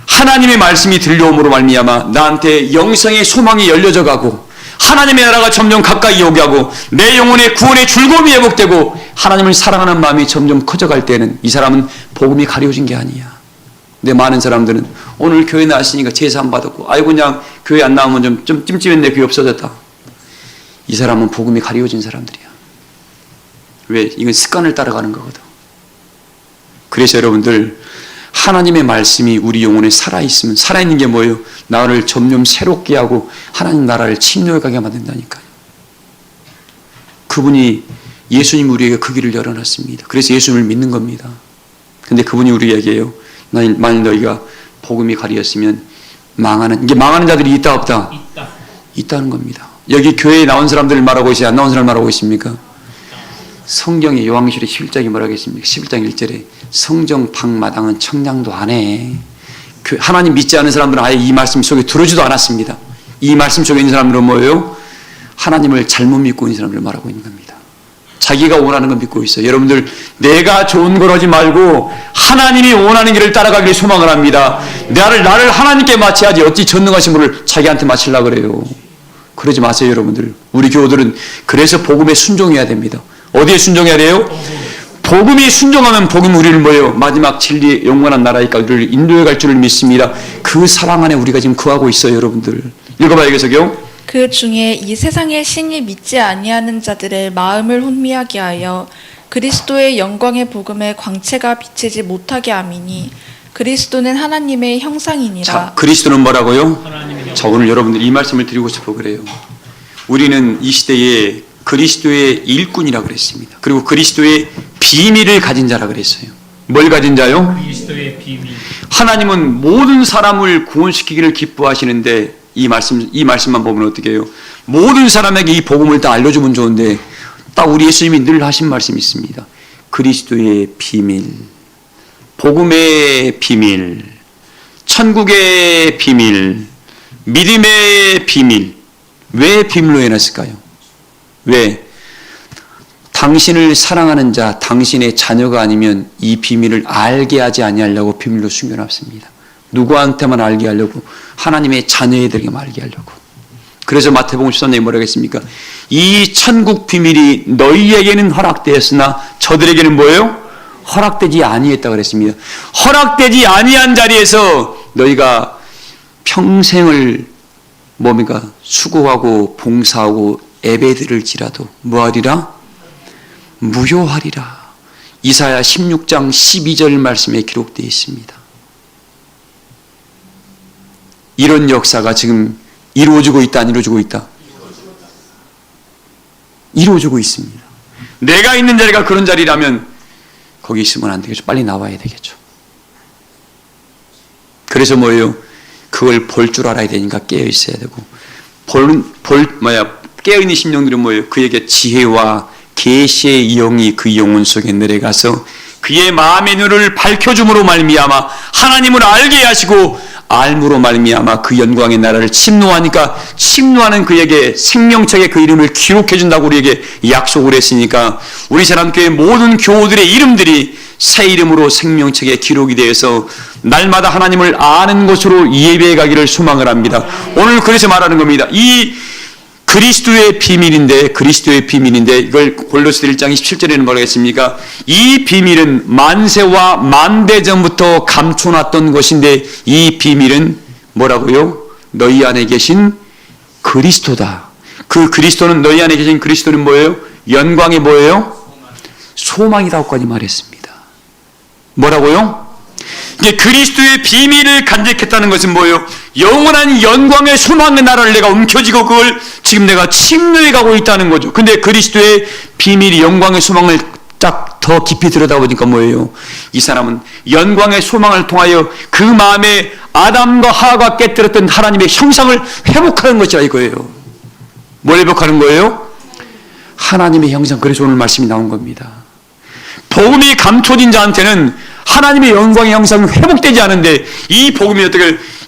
하나님의 말씀이 들려옴으로 말미암아 나한테 영생의 소망이 열려져 가고 하나님의 나라가 점점 가까이 오게 하고 내 영혼의 구원의 즐거움이 회복되고 하나님을 사랑하는 마음이 점점 커져갈 때는 이 사람은 복음이 가려진 게 아니야. 근데 많은 사람들은 오늘 교회 나왔으니까 제사 안 받았고 아이고 그냥 교회 안 나오면 좀 찜찜했네, 교회 없어졌다. 이 사람은 복음이 가려진 사람들이야. 왜? 이건 습관을 따라가는 거거든. 그래서 여러분들 하나님의 말씀이 우리 영혼에 살아있으면, 살아있는 게 뭐예요? 나를 점점 새롭게 하고 하나님 나라를 침노해 가게 만든다니까요. 그분이, 예수님이 우리에게 그 길을 열어놨습니다. 그래서 예수님을 믿는 겁니다. 근데 그분이 우리에게요, 만일 너희가 복음이 가리었으면 이게 망하는 자들이 있다 없다? 있다는 겁니다. 여기 교회에 나온 사람들을 말하고 있어요? 안 나온 사람을 말하고 있습니까? 성경에 요한계시록 11장에 뭐라고 했습니까? 11장 1절에 성정 방마당은 청량도 안 해. 하나님 믿지 않은 사람들은 아예 이 말씀 속에 들어오지도 않았습니다. 이 말씀 속에 있는 사람들은 뭐예요? 하나님을 잘못 믿고 있는 사람들을 말하고 있는 겁니다. 자기가 원하는 걸 믿고 있어요. 여러분들, 내가 좋은 걸 하지 말고 하나님이 원하는 길을 따라가길 소망을 합니다. 나를 하나님께 마치야지 어찌 전능하신 분을 자기한테 마치려고 그래요. 그러지 마세요, 여러분들. 우리 교우들은 그래서 복음에 순종해야 됩니다. 어디에 순종해야 돼요? 복음이 순종하면 복음이 우리를 뭐예요? 마지막 진리의 영원한 나라에까지 우리를 인도해 갈 줄을 믿습니다. 그 사랑 안에 우리가 지금 거하고 있어요, 여러분들. 읽어봐요, 여기서요. 그 중에 이 세상의 신이 믿지 아니하는 자들의 마음을 혼미하게 하여 그리스도의 영광의 복음의 광채가 비치지 못하게 함이니 그리스도는 하나님의 형상이니라. 자, 그리스도는 뭐라고요? 자, 오늘 여러분들 이 말씀을 드리고 싶어 그래요. 우리는 이 시대에 그리스도의 일꾼이라 그랬습니다. 그리고 그리스도의 비밀을 가진 자라 그랬어요. 뭘 가진 자요? 그리스도의 비밀. 하나님은 모든 사람을 구원시키기를 기뻐하시는데 이 말씀만 보면 어떻게 해요? 모든 사람에게 이 복음을 다 알려주면 좋은데 딱 우리 예수님이 늘 하신 말씀이 있습니다. 그리스도의 비밀, 복음의 비밀, 천국의 비밀, 믿음의 비밀. 왜 비밀로 해놨을까요? 왜? 당신을 사랑하는 자, 당신의 자녀가 아니면 이 비밀을 알게 하지 아니하려고 비밀로 숨겨놨습니다. 누구한테만 알게 하려고? 하나님의 자녀들에게만 알게 하려고. 그래서 마태복음 13장에 뭐라고 했습니까? 이 천국 비밀이 너희에게는 허락되었으나 저들에게는 뭐예요? 허락되지 아니했다고 그랬습니다. 허락되지 아니한 자리에서 너희가 평생을 뭡니까? 수고하고 봉사하고 예배드릴지라도 뭐하리라? 무효하리라. 이사야 16장 12절 말씀에 기록되어 있습니다. 이런 역사가 지금 이루어지고 있다, 안 이루어지고 있다? 이루어지고 있습니다. 내가 있는 자리가 그런 자리라면 거기 있으면 안 되겠죠. 빨리 나와야 되겠죠. 그래서 뭐예요? 그걸 볼 줄 알아야 되니까 깨어 있어야 되고, 깨어있는 심령들은 뭐예요? 그에게 지혜와 계시의 영이 그 영혼 속에 내려가서 그의 마음의 눈을 밝혀줌으로 말미암아 하나님을 알게 하시고 알므로 말미암아 그 영광의 나라를 침노하니까 침노하는 그에게 생명책에 그 이름을 기록해 준다고 우리에게 약속을 했으니까 우리 사람교회 모든 교우들의 이름들이 새 이름으로 생명책에 기록이 되어서 날마다 하나님을 아는 것으로 예배해 가기를 소망을 합니다. 오늘 그래서 말하는 겁니다. 이 그리스도의 비밀인데 이걸 골로새서 1장 17절에는 뭐라고 했습니까? 이 비밀은 만세와 만대 전부터 감춰놨던 것인데 이 비밀은 뭐라고요? 너희 안에 계신 그리스도다. 그 그리스도는 너희 안에 계신 그리스도는 뭐예요? 영광이 뭐예요? 소망이라고까지 말했습니다. 뭐라고요? 이게 그리스도의 비밀을 간직했다는 것은 뭐예요? 영원한 영광의 소망의 나라를 내가 움켜쥐고 그걸 지금 내가 침노해 가고 있다는 거죠. 근데 그리스도의 비밀이 영광의 소망을 딱 더 깊이 들여다보니까 뭐예요? 이 사람은 영광의 소망을 통하여 그 마음에 아담과 하와가 깨뜨렸던 하나님의 형상을 회복하는 것이라 이거예요. 뭘 회복하는 거예요? 하나님의 형상. 그래서 오늘 말씀이 나온 겁니다. 복음이 감춰진 자한테는 하나님의 영광의 형상은 회복되지 않은데 이 복음이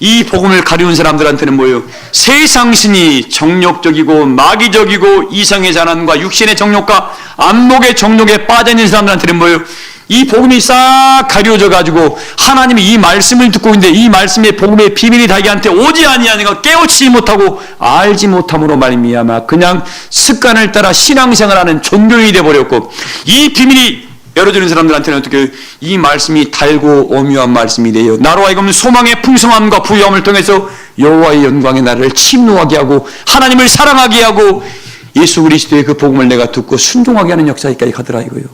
이 복음을 가리운 사람들한테는 뭐예요? 세상신이 정욕적이고 마귀적이고 이성의 잔한과 육신의 정욕과 안목의 정욕에 빠져있는 사람들한테는 뭐예요? 이 복음이 싹 가려져 가지고 하나님이 이 말씀을 듣고 있는데 이 말씀의 복음의 비밀이 자기한테 오지 아니하니까 깨우치지 못하고 알지 못함으로 말미암아 그냥 습관을 따라 신앙생활하는 종교인이 되어버렸고 이 비밀이 열어주는 사람들한테는 어떻게 이 말씀이 달고 오묘한 말씀이 돼요. 나로 하여금 소망의 풍성함과 부유함을 통해서 여호와의 영광의 나라를 침노하게 하고 하나님을 사랑하게 하고 예수 그리스도의 그 복음을 내가 듣고 순종하게 하는 역사까지 가더라 이거예요.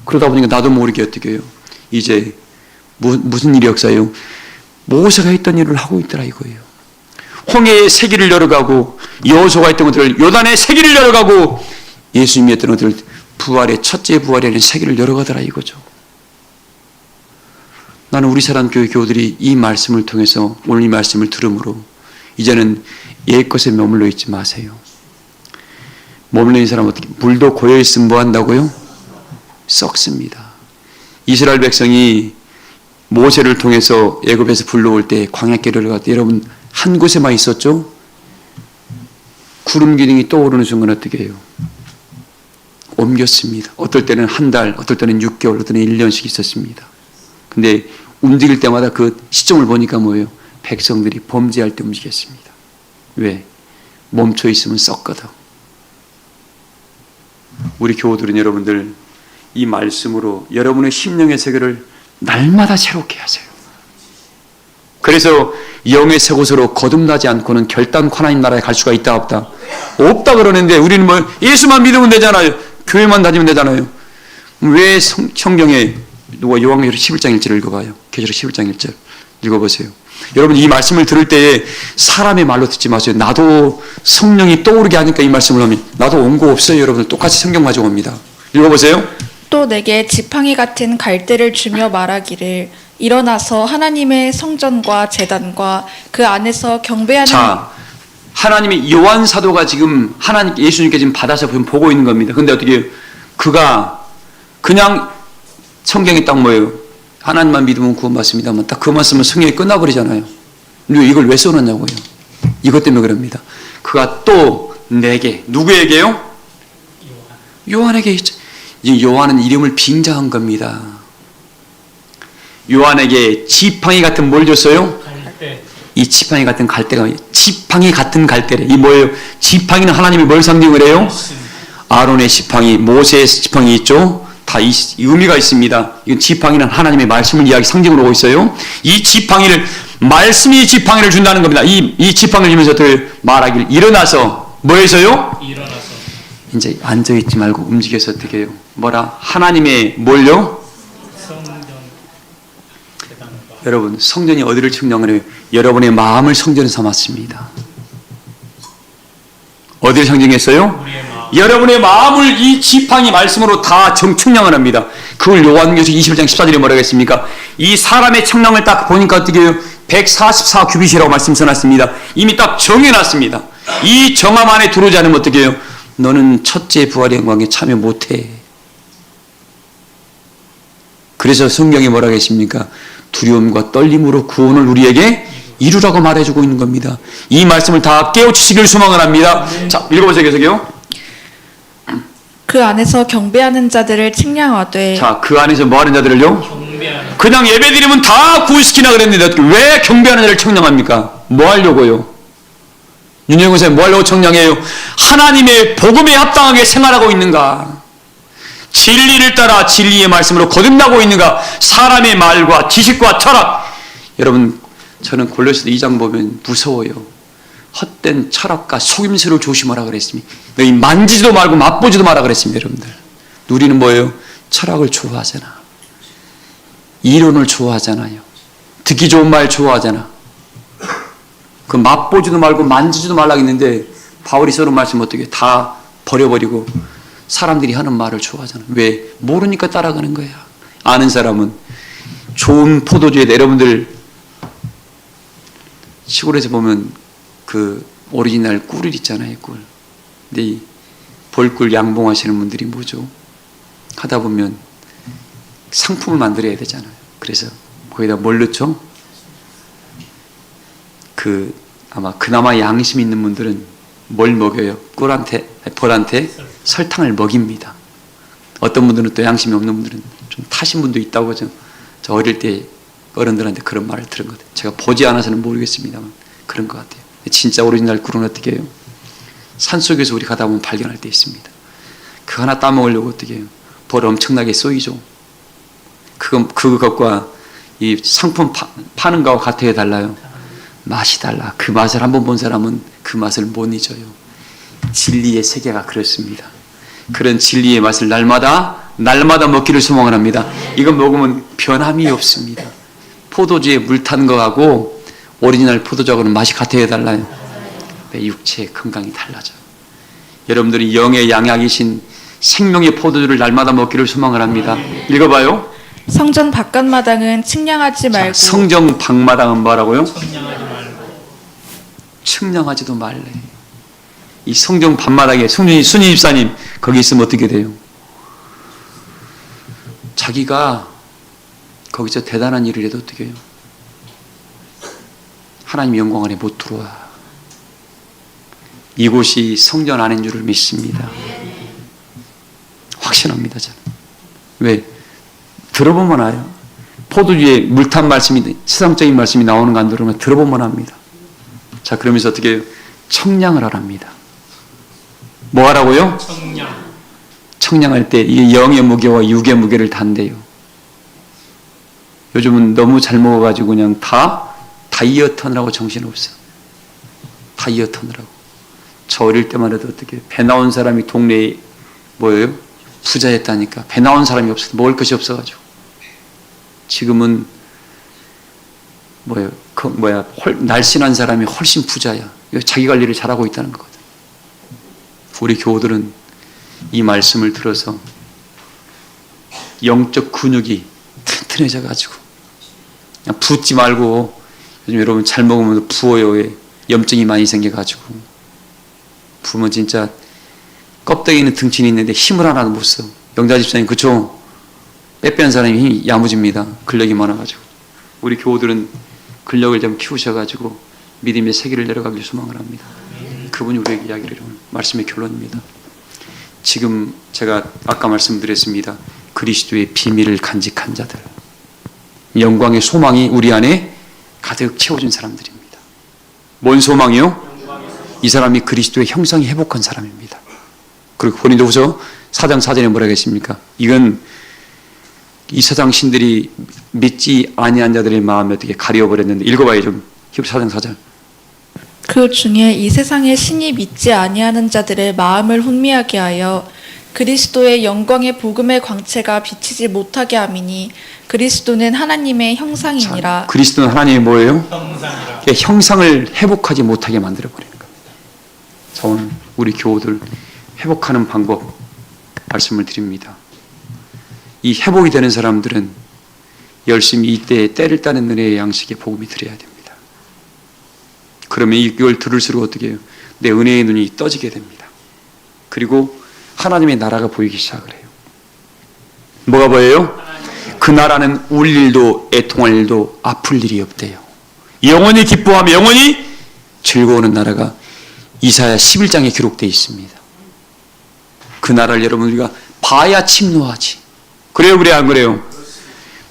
그러다 보니까 나도 모르게 어떻게 해요. 이제 무슨 일이 역사예요? 모세가 했던 일을 하고 있더라 이거예요. 홍해의 세기를 열어가고 여호수아가 했던 것들을 요단의 세기를 열어가고 예수님이 했던 것들을 부활의 첫째 부활에는 세계를 열어가더라 이거죠. 나는 우리 사람교회 교우들이 이 말씀을 통해서 오늘 이 말씀을 들음으로 이제는 옛것에 머물러 있지 마세요. 머물러 있는 사람은 어떻게 물도 고여있으면 뭐 한다고요? 썩습니다. 이스라엘 백성이 모세를 통해서 애굽에서 불러올 때 광야길을 갈 때 여러분 한 곳에만 있었죠? 구름 기둥이 떠오르는 순간 어떻게 해요? 옮겼습니다. 어떨 때는 한 달, 어떨 때는 6개월, 어떨 때는 1년씩 있었습니다. 근데 움직일 때마다 그 시점을 보니까 뭐예요? 백성들이 범죄할 때 움직였습니다. 왜? 멈춰 있으면 썩거든. 우리 교우들은 여러분들 이 말씀으로 여러분의 심령의 세계를 날마다 새롭게 하세요. 그래서 영의 새 곳으로 거듭나지 않고는 결단코 하나님 나라에 갈 수가 있다 없다? 없다 그러는데 우리는 뭐 예수만 믿으면 되잖아요. 교회만 다니면 되잖아요. 왜 성경에 누가 요한계시록 11장 1절을 읽어봐요. 계시록 11장 1절 읽어보세요. 여러분 이 말씀을 들을 때에 사람의 말로 듣지 마세요. 나도 성령이 떠오르게 하니까 이 말씀을 하면 나도 원고 없어요. 여러분들 똑같이 성경 가지고 옵니다. 읽어보세요. 또 내게 지팡이 같은 갈대를 주며 말하기를 일어나서 하나님의 성전과 제단과 그 안에서 경배하는 자, 하나님의 요한 사도가 지금 하나님 예수님께 지금 받아서 보고 있는 겁니다. 근데 어떻게 해요? 그가 그냥 성경이 딱 뭐예요? 하나님만 믿으면 구원받습니다만 딱 그만 쓰면 성경이 끝나버리잖아요. 근데 이걸 왜 써놨냐고요? 이것 때문에 그럽니다. 그가 또 내게 누구에게요? 요한에게 있죠. 이제 요한은 이름을 빙자한 겁니다. 요한에게 지팡이 같은 뭘 줬어요? 갈대. 이 지팡이 같은 갈대가 지팡이 같은 갈대래. 이 뭐예요? 지팡이는 하나님이 뭘 상징을 해요? 아론의 지팡이, 모세의 지팡이 있죠? 다 이 의미가 있습니다. 이건 지팡이는 하나님의 말씀을 이야기 상징으로 오고 있어요. 이 지팡이를 말씀이 지팡이를 준다는 겁니다. 이 지팡이를 주면서 어떻게 말하길 일어나서 뭐 해서요? 일어나서 이제 앉아 있지 말고 움직여서 어떻게 해요? 뭐라? 하나님의 뭘요? 성전. 여러분 성전이 어디를 측량을 해요? 여러분의 마음을 성전 삼았습니다. 어디를 상징했어요? 여러분의 마음을 이 지팡이 말씀으로 다 측량을 합니다. 그걸 요한계시록 21장 14절에 뭐라고 했습니까? 이 사람의 측량을 딱 보니까 어떻게 해요? 144 규빗이라고 말씀 써놨습니다. 이미 딱 정해놨습니다. 이 정함 안에 들어오지 않으면 어떻게 해요? 너는 첫째 부활의 영광에 참여 못해. 그래서 성경에 뭐라고 했습니까? 두려움과 떨림으로 구원을 우리에게 이루라고 말해주고 있는 겁니다. 이 말씀을 다 깨우치시길 소망을 합니다. 자, 읽어보세요. 계속요. 그 안에서 경배하는 자들을 측량하되 자, 그 안에서 뭐 하는 자들을요? 그냥 예배드리면 다 구원시키나 그랬는데 왜 경배하는 자를 청량합니까? 뭐 하려고요? 윤영근 선생님 뭐 하려고 청량해요? 하나님의 복음에 합당하게 생활하고 있는가? 진리를 따라 진리의 말씀으로 거듭나고 있는가? 사람의 말과 지식과 철학. 여러분, 저는 골로새서 2장 보면 무서워요. 헛된 철학과 속임수를 조심하라 그랬습니다. 너희 만지지도 말고 맛보지도 마라 그랬습니다. 여러분들, 우리는 뭐예요? 철학을 좋아하잖아. 이론을 좋아하잖아요. 듣기 좋은 말 좋아하잖아. 그 맛보지도 말고 만지지도 말라 했는데 바울이 써놓은 말씀 어떻게 다 버려버리고 사람들이 하는 말을 좋아하잖아. 왜? 모르니까 따라가는 거야. 아는 사람은 좋은 포도주에 여러분들 시골에서 보면 그 오리지널 꿀을 있잖아요. 꿀. 근데 이 벌꿀 양봉하시는 분들이 뭐죠? 하다 보면 상품을 만들어야 되잖아요. 그래서 거기다 뭘 넣죠? 아마 그나마 양심 있는 분들은 뭘 먹여요? 벌한테 설탕을 먹입니다. 어떤 분들은 또 양심이 없는 분들은 좀 타신 분도 있다고 저 어릴 때 어른들한테 그런 말을 들은 것 같아요. 제가 보지 않아서는 모르겠습니다만 그런 것 같아요. 진짜 오리지널 꿀은 어떻게 해요? 산속에서 우리 가다 보면 발견할 때 있습니다. 그거 하나 따먹으려고 어떻게 해요? 벌 엄청나게 쏘이죠. 그것과 이 상품 파는 거하고 같아야 달라요. 맛이 달라. 그 맛을 한번 본 사람은 그 맛을 못 잊어요. 진리의 세계가 그렇습니다. 그런 진리의 맛을 날마다 먹기를 소망을 합니다. 이거 먹으면 변함이 없습니다. 포도주에 물 탄 거하고 오리지널 포도주하고는 맛이 같아야 달라요. 내 육체의 건강이 달라져요. 여러분들이 영의 양약이신 생명의 포도주를 날마다 먹기를 소망을 합니다. 읽어봐요. 성전 바깥마당은 측량하지 말고. 자, 성전 밖마당은 뭐라고요? 측량하지도 말래. 이 성전 밖마당에 순위 집사님 거기 있으면 어떻게 돼요? 자기가 거기서 대단한 일을 해도 어떻게 해요? 하나님 영광 안에 못 들어와. 이곳이 성전 안인 줄을 믿습니다. 확신합니다. 저는. 왜? 들어보면 알아요. 포도주에 물탄 말씀이, 세상적인 말씀이 나오는 거 안 들으면 들어보면 합니다. 자, 그러면서 어떻게 해요? 청량을 하랍니다. 뭐 하라고요? 청량할 때 이게 영의 무게와 육의 무게를 단대요. 요즘은 너무 잘 먹어가지고 그냥 다 다이어트 하느라고 정신없어. 다이어트 하느라고. 저 어릴 때만 해도 어떻게 배 나온 사람이 동네에 뭐예요? 부자였다니까. 배 나온 사람이 없어. 먹을 것이 없어가지고. 지금은 날씬한 사람이 훨씬 부자야. 자기 관리를 잘하고 있다는 거거든. 우리 교우들은 이 말씀을 들어서 영적 근육이 튼튼해져가지고 그냥 붓지 말고, 요즘 여러분 잘 먹으면 부어요. 왜? 염증이 많이 생겨가지고. 부으면 진짜 껍데기는 등친이 있는데 힘을 하나도 못 써. 영자 집사님 그쵸? 빼 빼는 사람이 힘이 야무집니다. 근력이 많아가지고. 우리 교우들은 근력을 좀 키우셔가지고 믿음의 세계를 내려가길 소망을 합니다. 그분이 우리에게 이야기를 해요. 말씀의 결론입니다. 지금 제가 아까 말씀드렸습니다. 그리스도의 비밀을 간직한 자들, 영광의 소망이 우리 안에 가득 채워진 사람들입니다. 뭔 소망이요? 이 사람이 그리스도의 형상이 회복한 사람입니다. 그리고 고린도후서 4장 4절에 뭐라고 했습니까? 이건 이 세상 신들이 믿지 아니한 자들의 마음에 어떻게 가려버렸는데, 읽어봐요 좀. 히브리서 4장 4절. 그 중에 이 세상의 신이 믿지 아니하는 자들의 마음을 혼미하게 하여 그리스도의 영광의 복음의 광채가 비치지 못하게 함이니 그리스도는 하나님의 형상이니라. 자, 그리스도는 하나님의 뭐예요? 형상을 회복하지 못하게 만들어버리는 겁니다. 자, 오늘 우리 교우들 회복하는 방법 말씀을 드립니다. 이 회복이 되는 사람들은 열심히 이때에 때를 따는 은혜의 양식에 복음이 드려야 됩니다. 그러면 이걸 들을수록 어떻게 해요? 내 은혜의 눈이 떠지게 됩니다. 그리고 하나님의 나라가 보이기 시작을 해요. 뭐가 보여요? 그 나라는 울 일도 애통할 일도 아플 일이 없대요. 영원히 기뻐하며 영원히 즐거워하는 나라가 이사야 11장에 기록되어 있습니다. 그 나라를 여러분 우리가 봐야 침노하지. 그래요, 그래요, 안 그래요?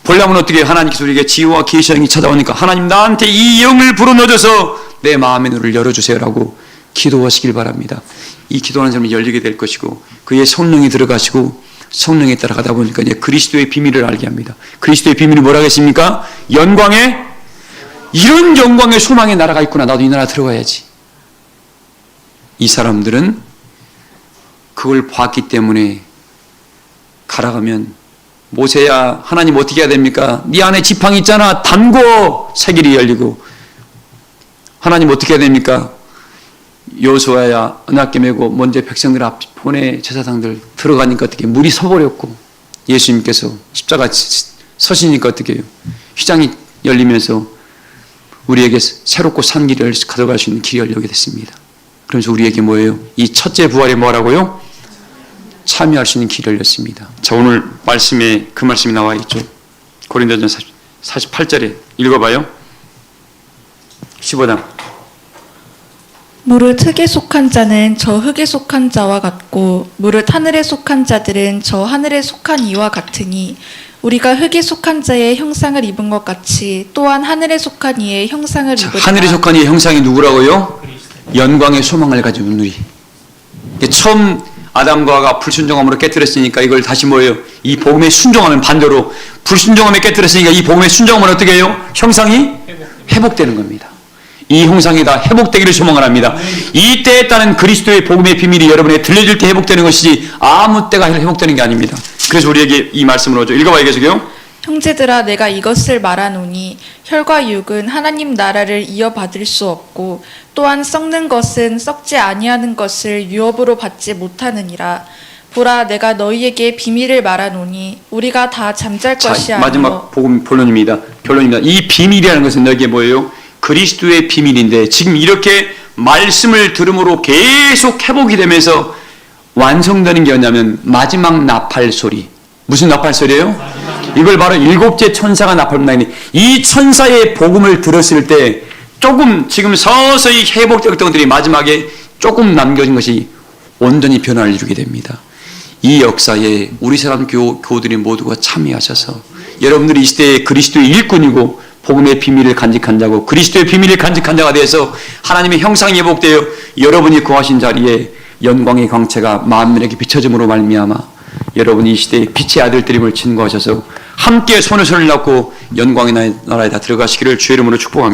보려면 어떻게 하나님께서 우리에게 지혜와 계시형이 찾아오니까 하나님 나한테 이 영을 불어넣어줘서 내 마음의 눈을 열어주세요라고 기도하시길 바랍니다. 이 기도하는 사람이 열리게 될 것이고 그의 성령이 들어가시고 성령에 따라가다 보니까 이제 그리스도의 비밀을 알게 합니다. 그리스도의 비밀이 뭐라고 했습니까? 영광의 이런 영광의 소망의 나라가 있구나. 나도 이 나라 들어가야지. 이 사람들은 그걸 봤기 때문에 가라가면 모세야 하나님 어떻게 해야 됩니까? 네 안에 지팡이 있잖아. 담고 새길이 열리고 하나님 어떻게 해야 됩니까? 여호수아야 언약궤 메고 먼저 백성들 앞 보내 제사장들 들어가니까 어떻게 물이 서버렸고 예수님께서 십자가 서시니까 어떻게 해요? 휘장이 열리면서 우리에게 새롭고 산 길을 가져갈 수 있는 길이 열리게 됐습니다. 그러면서 우리에게 뭐예요? 이 첫째 부활에 뭐라고요? 참여할 수 있는 길이 열렸습니다. 자, 오늘 말씀에 그 말씀이 나와 있죠. 고린도전서 48절에 읽어봐요. 15장. 무릇 흙에 속한 자는 저 흙에 속한 자와 같고 무릇 하늘에 속한 자들은 저 하늘에 속한 이와 같으니 우리가 흙에 속한 자의 형상을 입은 것 같이 또한 하늘에 속한 이의 형상을 입으리라. 하늘에 속한 이의 형상이 누구라고요? 영광의 소망을 가진 우리. 처음 아담과 하와가 불순종함으로 깨뜨렸으니까 이걸 다시 뭐예요? 이 복음에 순종하면 반대로 불순종함에 깨뜨렸으니까 이 복음에 순종하면 어떻게 해요? 형상이 회복되는 겁니다. 이 형상이 다 회복되기를 소망을 합니다. 이 때에 따른 그리스도의 복음의 비밀이 여러분에게 들려질 때 회복되는 것이지 아무 때가 회복되는 게 아닙니다. 그래서 우리에게 이 말씀을 오죠. 읽어봐요, 계속요. 형제들아 내가 이것을 말하노니 혈과 육은 하나님 나라를 이어받을 수 없고 또한 썩는 것은 썩지 아니하는 것을 유업으로 받지 못하느니라. 보라 내가 너희에게 비밀을 말하노니 우리가 다 잠잘 것이 아니오. 마지막 복음 본론입니다. 결론입니다. 이 비밀이라는 것은 너에게 뭐예요? 그리스도의 비밀인데 지금 이렇게 말씀을 들음으로 계속 회복이 되면서 완성되는 게 뭐냐면 마지막 나팔 소리. 무슨 나팔 소리예요? 이걸 바로 일곱째 천사가 나팔문다니 이 천사의 복음을 들었을 때 조금 지금 서서히 회복될 것들이 마지막에 조금 남겨진 것이 온전히 변화를 이루게 됩니다. 이 역사에 우리 사람 교우들이 모두가 참여하셔서 여러분들이 이 시대에 그리스도의 일꾼이고 복음의 비밀을 간직한 자고 그리스도의 비밀을 간직한 자가 되어서 하나님의 형상이 회복되어 여러분이 구하신 자리에 영광의 광채가 만민에게 비춰짐으로 말미암아 여러분이 이 시대의 빛의 아들들임을 증거하셔서 함께 손에 손을 잡고 영광의 나라에 다 들어가시기를 주의 이름으로 축복합니다.